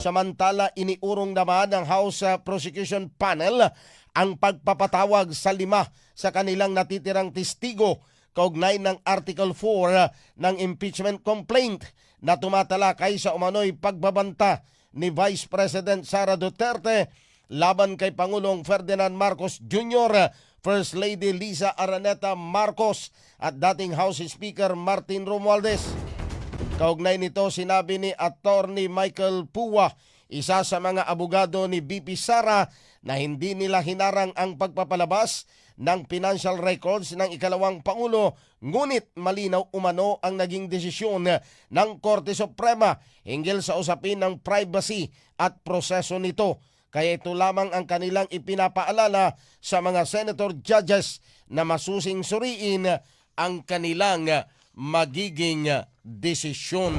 Samantala, iniurong naman ng House Prosecution Panel ang pagpapatawag sa 5 sa kanilang natitirang testigo kaugnay ng Article 4 ng impeachment complaint na tumatalakay sa umano'y pagbabanta ni Vice President Sara Duterte laban kay Pangulong Ferdinand Marcos Jr., First Lady Liza Araneta Marcos at dating House Speaker Martin Romualdez. Kaugnay nito, sinabi ni Attorney Michael Puwa, isa sa mga abogado ni VP Sara, na hindi nila hinarang ang pagpapalabas ng financial records ng ikalawang Pangulo, ngunit malinaw umano ang naging desisyon ng Korte Suprema hinggil sa usapin ng privacy at proseso nito. Kaya ito lamang ang kanilang ipinapaalala sa mga senator judges na masusing suriin ang kanilang magiging desisyon.